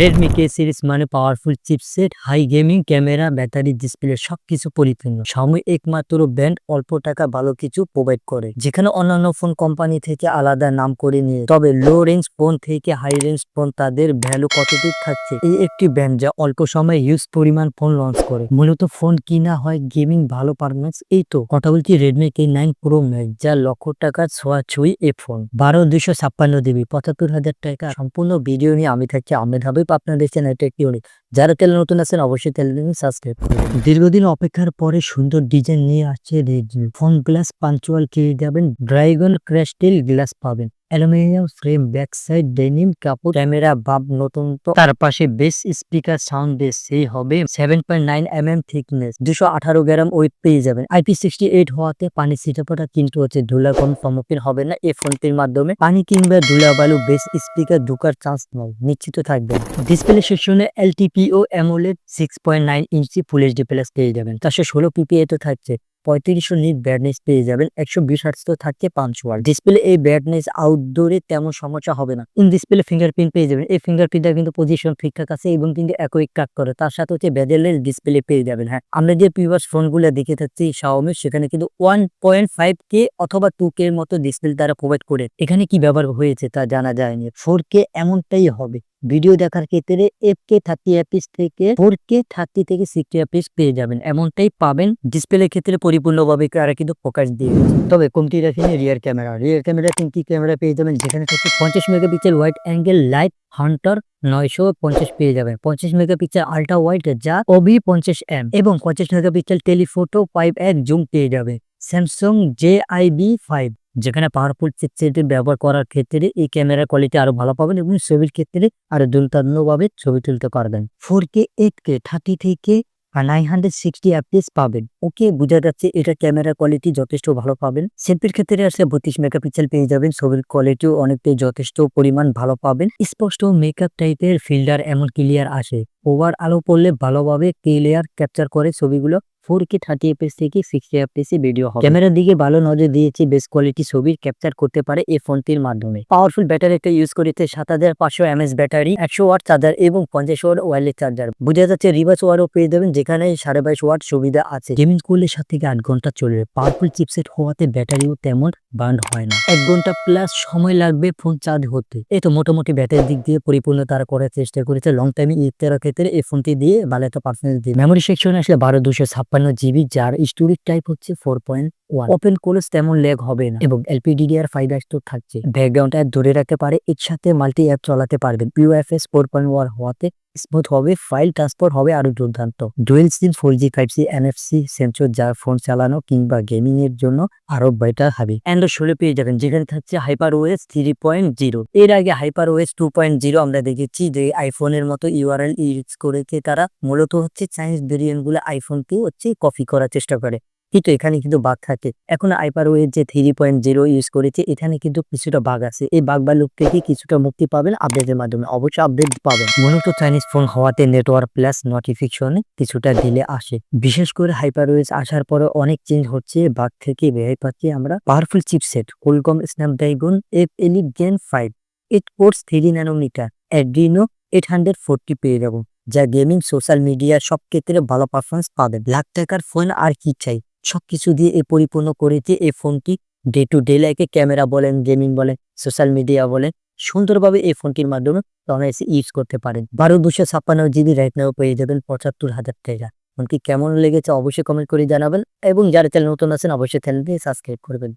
Redmi K series মানে powerful chipset, high gaming camera, battery, display সবকিছু পরিপূর্ণ। Xiaomi একমাত্র ব্র্যান্ড অল্প টাকা ভালো কিছু প্রোভাইড করে, যেখানে অন্যান্য ফোন কোম্পানি থেকে আলাদা নাম করে নিয়ে। তবে লো রেঞ্জ ফোন থেকে হাই রেঞ্জ ফোন তাদের ভ্যালু কতটুকু থাকছে। এই একটি ব্র্যান্ড যা অল্প সময়ে হিউজ পরিমাণ ফোন লঞ্চ করে। মূলত ফোন কিনা হয় গেমিং ভালো পারফরমেন্স। এই তো কথা বলছি রেডমি k9 প্রো ম্যাক্স, যা লক্ষ টাকার ছোঁয়াছুঁই এ ফোন। 12,256 জিবি, 75,000 টাকা। সম্পূর্ণ ভিডিও নিয়ে আমি থাকছি আহমেদ হাবিব, আপনাদের চ্যানেলটা একটি অনেক। যারা চ্যানেল নতুন আছেন অবশ্যই চ্যানেলটি সাবস্ক্রাইব করবেন। দীর্ঘদিন অপেক্ষার পরে সুন্দর ডিজাইন নিয়ে আসছে রেডমি ফোন। গ্লাস পাঞ্চুয়াল পেয়ে যাবেন, ড্রাগন ক্রাস্টেল গ্লাস পাবেন, aluminium frame, back side denim কাপড়, ক্যামেরা বাপ নতুন তো। তার পাশে বেস স্পিকার, সাউন্ড বেস সেই হবে 7.9 mm থিকনেস, 218 গ্রাম ওয়েট পেয়ে যাবেন। IP68 হওয়াতে পানি ছিটাফোটা কিন্তু হচ্ছে ধুলা কম সম্মুখীন হবে না এই ফোনটির মাধ্যমে। পানি কিংবা ধুলা বালু বেস স্পিকার ঢোকার চান্স নয়, নিশ্চিত থাকবেন। ডিসপ্লে সেকশনে LTPO AMOLED 6.9 ইঞ্চি ফুল এইচডি প্লাস পেয়ে যাবেন। 416 PPA তো থাকছে, 3500 নিট ব্রাইটনেস পেয়ে যাবেন, 120 হার্টজ তো থাকছে 5 ওয়াট ডিসপ্লে। এই ব্রাইটনেস আউটডোরে তেমন সমস্যা হবে না। ইন ডিসপ্লে ফিঙ্গারপ্রিন্ট পেয়ে যাবেন। এই ফিঙ্গারপ্রিন্টটা কিন্তু পজিশন ঠিকঠাক আছে এবং কিন্তু একই কাজ করে। তার সাথে হচ্ছে বেজেলের ডিসপ্লে পেয়ে যাবেন। হ্যাঁ, আমরা যে প্রিভিয়াস ফোনগুলো দেখে থাকছি Xiaomi, সেখানে কিন্তু 1.5K অথবা 2K এর মতো ডিসপ্লে তারা প্রোভাইড করে। এখানে কি ব্যবহার হয়েছে তা জানা যায়নি। 4K এমনটাই হবে। ভিডিও দেখার ক্ষেত্রে FK 30 fps থেকে 4K 30 থেকে 60 fps পেয়ে যাবেন, এমনটাই পাবেন। ডিসপ্লে ক্ষেত্রে পরিপূর্ণভাবে তারা কিন্তু ফোকাস দিয়েছে। তবে কমতি রাখেনি রিয়ার ক্যামেরা 3টি ক্যামেরা পেয়ে যাবেন, যেখানে থাকছে 50 megapixel wide angle light Hunter 950 পেয়ে যাবেন, 50 মেগাপিক্সেল আল্ট্রা ওয়াইড যা OB50M এবং 50 মেগাপিক্সেল টেলিফোটো 5x জুম পেয়ে যাবে। স্যামসাং JIB5, যেখানে পাওয়ারফুল চিপসেটের ব্যবহার করার ক্ষেত্রে এই ক্যামেরার কোয়ালিটি আরো ভালো পাবেন এবং ছবির ক্ষেত্রে আরো দুর্দান্তভাবে ছবি তুলতে পারবেন। 4K 8K 30 থেকে 960 fps পাবেন। ওকে, বোঝা যাচ্ছে এটা ক্যামেরা কোয়ালিটি যথেষ্ট ভালো পাবেন। সেলফির ক্ষেত্রে আসলে 32 মেগাপিক্সেল পেয়ে যাবেন, ছবির কোয়ালিটিও অনেকটাই যথেষ্ট পরিমাণ ভালো পাবেন। স্পষ্ট মেকআপ টাইপের ফিল্টার এমন ক্লিয়ার আসে, ওভার আলো পড়লে ভালোভাবে ক্লিয়ার ক্যাপচার করে ছবিগুলো। 4K 30 fps থেকে 60 fps ভিডিও হবে। ক্যামেরার দিকে ভালো নজর দিয়েছি, বেস্ট কোয়ালিটি ছবির ক্যাপচার করতে পারে এই ফোনটির মাধ্যমে। পাওয়ারফুল ব্যাটারি একটা ইউজ করেছে, 7500 mAh ব্যাটারি, 100 ওয়াট চার্জার এবং 50 ওয়াট ওয়্যারলেস চার্জার। বোঝা যাচ্ছে রিভার্স ওয়ারও পেয়ে যাবেন, যেখানে 22.5 ওয়াট সুবিধা আছে। গেমিং করলে 7 থেকে 8 ঘন্টা চলবে। পাওয়ারফুল চিপসেট হওয়াতে ব্যাটারিও তেমন বার্ন হয় না, 1 ঘন্টা প্লাস সময় লাগবে ফোন চার্জ হতে। এই তো মোটামুটি ব্যাটারির দিক দিয়ে পরিপূর্ণ তারা করার চেষ্টা করেছে। লং টাইম ইউজ করার ক্ষেত্রে এই ফোনটি দিয়ে ভালো একটা পারফরমেন্স দিয়ে। মেমোরি সেকশনে আসলে 12,256 জিবি, যার স্টোরেজ টাইপ হচ্ছে 4.1। ওপেন করলে তেমন ল্যাগ হবে না এবং LPDDR5X তো থাকছে। ব্যাকগ্রাউন্ড অ্যাপ ধরে রাখতে পারে, এর সাথে মাল্টি অ্যাপ চালাতে পারবেন। UFS 4.1 হওয়াতে স্মুথ হবে, ফাইল ট্রান্সফার হবে আরো দুর্দান্ত। ডুয়েল সিম 4G 5G NFC সেন্সর, যা ফোন চালানো কিংবা গেমিং এর জন্য আরো বেটার হবে। অ্যান্ড্রয়েড 16 পেয়ে যাবেন, যেখানে থাকছে HyperOS 3.0। এর আগে HyperOS 2.0 আমরা দেখেছি যে আইফোনের মতো URL ইউজ করেছে তারা। মূলত হচ্ছে চাইনিজ ভেরিয়েন্ট গুলো আইফোনকে হচ্ছে কপি করার চেষ্টা করে, কিন্তু এখানে কিন্তু বাগ থাকে। এখন HyperOS যে 3.0 ইউজ করেছে, এখানে কিন্তু কিছুটা বাগ আছে। এই বাগ বা লুপ থেকে কিছুটা মুক্তি পাবেন আপডেটের মাধ্যমে, অবশ্যই আপডেট পাবেন। মূলত চাইনিজ ফোন হওয়াতে নেটওয়ার্ক প্লাস নোটিফিকেশনে কিছুটা ডিলে আসে। বিশেষ করে HyperOS আসার পরে অনেক চেঞ্জ হচ্ছে, বাগ থেকে বের পাচ্ছি আমরা। Powerful chipset Qualcomm Snapdragon 8 Elite Gen 5, 8 cores 3 nanometre Adreno 840 পেয়ে যাবো, যা গেমিং সোশ্যাল মিডিয়া সব ক্ষেত্রে ভালো পারফরমেন্স পাবেন। লাখ টাকার ফোন আর কি চাই, সবকিছু দিয়ে পরিপূর্ণ করেছে এই ফোনটি। ডে টু ডে লাইফে ক্যামেরা বলেন, গেমিং বলেন, সোশ্যাল মিডিয়া বলেন, সুন্দরভাবে এই ফোনটির মাধ্যমে অনায়াসে ইউজ করতে পারেন। 12,256 জিবি রাইট নাও পেয়ে যাবেন 75,000 টাকা। ফোনটি কেমন লেগেছে অবশ্যই কমেন্ট করে জানাবেন এবং যারা চ্যানেল নতুন আছেন অবশ্যই চ্যানেলটি সাবস্ক্রাইব করবেন।